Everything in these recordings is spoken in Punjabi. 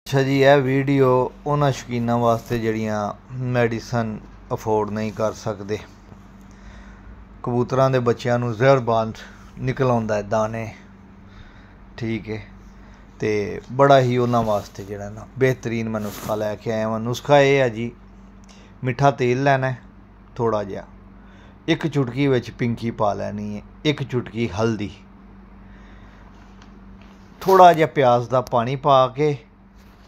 ਅੱਛਾ ਜੀ, ਇਹ ਵੀਡੀਓ ਉਹਨਾਂ ਸ਼ੌਕੀਨਾਂ ਵਾਸਤੇ ਜਿਹੜੀਆਂ ਮੈਡੀਸਨ ਅਫੋਰਡ ਨਹੀਂ ਕਰ ਸਕਦੇ। ਕਬੂਤਰਾਂ ਦੇ ਬੱਚਿਆਂ ਨੂੰ ਜ਼ਹਿਰਬਾਨ ਨਿਕਲ ਆਉਂਦਾ ਹੈ ਦਾਣੇ, ਠੀਕ ਹੈ। ਅਤੇ ਬੜਾ ਹੀ ਉਹਨਾਂ ਵਾਸਤੇ ਜਿਹੜਾ ਨਾ ਬਿਹਤਰੀਨ ਮੈਂ ਨੁਸਖਾ ਲੈ ਕੇ ਆਇਆ ਵਾਂ। ਨੁਸਖਾ ਇਹ ਹੈ ਜੀ, ਮਿੱਠਾ ਤੇਲ ਲੈਣਾ ਥੋੜ੍ਹਾ ਜਿਹਾ, ਇੱਕ ਚੁਟਕੀ ਵਿੱਚ ਪਿੰਕੀ ਪਾ ਲੈਣੀ ਹੈ, ਇੱਕ ਚੁਟਕੀ ਹਲਦੀ, ਥੋੜ੍ਹਾ ਜਿਹਾ ਪਿਆਜ਼ ਦਾ ਪਾਣੀ ਪਾ ਕੇ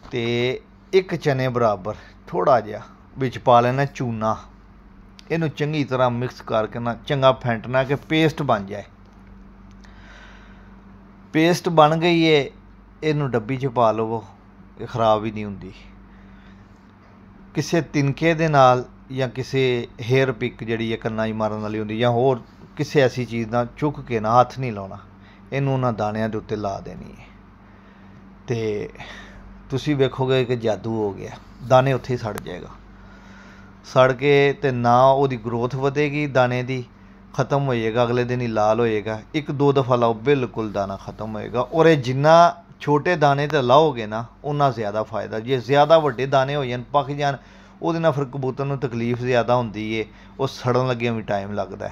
ਅਤੇ ਇੱਕ ਚਨੇ ਬਰਾਬਰ ਥੋੜ੍ਹਾ ਜਿਹਾ ਵਿੱਚ ਪਾ ਲੈਣਾ ਚੂਨਾ। ਇਹਨੂੰ ਚੰਗੀ ਤਰ੍ਹਾਂ ਮਿਕਸ ਕਰਕੇ ਨਾ ਚੰਗਾ ਫੈਂਟਣਾ ਕਿ ਪੇਸਟ ਬਣ ਜਾਏ। ਪੇਸਟ ਬਣ ਗਈ ਹੈ, ਇਹਨੂੰ ਡੱਬੀ 'ਚ ਪਾ ਲਵੋ, ਇਹ ਖ਼ਰਾਬ ਹੀ ਨਹੀਂ ਹੁੰਦੀ। ਕਿਸੇ ਤਿਨਕੇ ਦੇ ਨਾਲ ਜਾਂ ਕਿਸੇ ਹੇਅਰ ਪਿਕ ਜਿਹੜੀ ਹੈ ਕੰਨਾਂ 'ਚ ਮਾਰਨ ਵਾਲੀ ਹੁੰਦੀ, ਜਾਂ ਹੋਰ ਕਿਸੇ ਐਸੀ ਚੀਜ਼ ਨਾਲ ਚੁੱਕ ਕੇ ਨਾ, ਹੱਥ ਨਹੀਂ ਲਾਉਣਾ, ਇਹਨੂੰ ਉਹਨਾਂ ਦਾਣਿਆਂ ਦੇ ਉੱਤੇ ਲਾ ਦੇਣੀ ਹੈ ਅਤੇ ਤੁਸੀਂ ਵੇਖੋਗੇ ਕਿ ਜਾਦੂ ਹੋ ਗਿਆ, ਦਾਣੇ ਉੱਥੇ ਹੀ ਸੜ ਜਾਏਗਾ। ਸੜ ਕੇ ਅਤੇ ਨਾ ਉਹਦੀ ਗਰੋਥ ਵਧੇਗੀ, ਦਾਣੇ ਦੀ ਖ਼ਤਮ ਹੋ ਜਾਏਗਾ, ਅਗਲੇ ਦਿਨ ਹੀ ਲਾਲ ਹੋ ਜਾਏਗਾ। 1-2 ਦਫਾ ਲਾਓ, ਬਿਲਕੁਲ ਦਾਣਾ ਖ਼ਤਮ ਹੋਏਗਾ। ਔਰ ਇਹ ਜਿੰਨਾ ਛੋਟੇ ਦਾਣੇ 'ਤੇ ਲਾਓਗੇ ਨਾ, ਉਨਾ ਜ਼ਿਆਦਾ ਫਾਇਦਾ। ਜੇ ਜ਼ਿਆਦਾ ਵੱਡੇ ਦਾਣੇ ਹੋ ਜਾਣ, ਪੱਕ ਜਾਣ, ਉਹਦੇ ਨਾਲ ਫਿਰ ਕਬੂਤਰ ਨੂੰ ਤਕਲੀਫ ਜ਼ਿਆਦਾ ਹੁੰਦੀ ਹੈ, ਉਹ ਸੜਨ ਲੱਗਿਆਂ ਵੀ ਟਾਈਮ ਲੱਗਦਾ।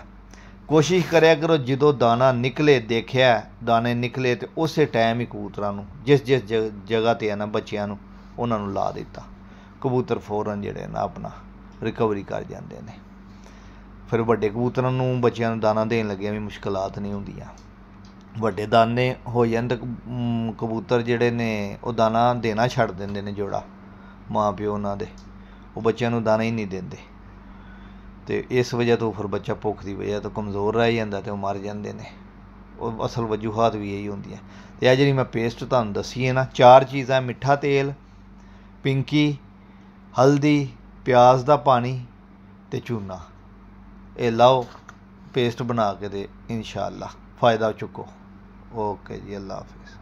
ਕੋਸ਼ਿਸ਼ ਕਰਿਆ ਕਰੋ ਜਦੋਂ ਦਾਣਾ ਨਿਕਲੇ, ਦੇਖਿਆ ਦਾਣੇ ਨਿਕਲੇ, ਅਤੇ ਉਸੇ ਟਾਈਮ ਹੀ ਕਬੂਤਰਾਂ ਨੂੰ ਜਿਸ ਜਗ੍ਹਾ 'ਤੇ ਹੈ ਨਾ ਬੱਚਿਆਂ ਨੂੰ, ਉਹਨਾਂ ਨੂੰ ਲਾ ਦਿੱਤਾ। ਕਬੂਤਰ ਫੌਰਨ ਜਿਹੜੇ ਨਾ ਆਪਣਾ ਰਿਕਵਰੀ ਕਰ ਜਾਂਦੇ ਨੇ। ਫਿਰ ਵੱਡੇ ਕਬੂਤਰਾਂ ਨੂੰ ਬੱਚਿਆਂ ਨੂੰ ਦਾਣਾ ਦੇਣ ਲੱਗਿਆਂ ਵੀ ਮੁਸ਼ਕਿਲਾਤ ਨਹੀਂ ਹੁੰਦੀਆਂ। ਵੱਡੇ ਦਾਣੇ ਹੋ ਜਾਣ ਤਾਂ ਕਬੂਤਰ ਜਿਹੜੇ ਨੇ ਉਹ ਦਾਣਾ ਦੇਣਾ ਛੱਡ ਦਿੰਦੇ ਨੇ, ਜੋੜਾ ਮਾਂ ਪਿਓ ਉਹਨਾਂ ਦੇ, ਉਹ ਬੱਚਿਆਂ ਨੂੰ ਦਾਣਾ ਹੀ ਨਹੀਂ ਦਿੰਦੇ। ਅਤੇ ਇਸ ਵਜ੍ਹਾ ਤੋਂ ਫਿਰ ਬੱਚਾ ਭੁੱਖ ਦੀ ਵਜ੍ਹਾ ਤੋਂ ਕਮਜ਼ੋਰ ਰਹਿ ਜਾਂਦਾ ਅਤੇ ਉਹ ਮਰ ਜਾਂਦੇ ਨੇ। ਉਹ ਅਸਲ ਵਜੂਹਾਤ ਵੀ ਇਹੀ ਹੁੰਦੀਆਂ। ਅਤੇ ਇਹ ਜਿਹੜੀ ਮੈਂ ਪੇਸਟ ਤੁਹਾਨੂੰ ਦੱਸੀ ਹੈ ਨਾ, 4 ਚੀਜ਼ਾਂ, ਮਿੱਠਾ ਤੇਲ, ਪਿੰਕੀ, ਹਲਦੀ, ਪਿਆਜ਼ ਦਾ ਪਾਣੀ ਅਤੇ ਚੂਨਾ, ਇਹ ਲਾਓ ਪੇਸਟ ਬਣਾ ਕੇ, ਅਤੇ ਇਨਸ਼ਾ ਅੱਲਾ ਫ਼ਾਇਦਾ ਚੁੱਕੋ। ਓਕੇ ਜੀ, ਅੱਲਾ ਹਾਫਿਜ਼।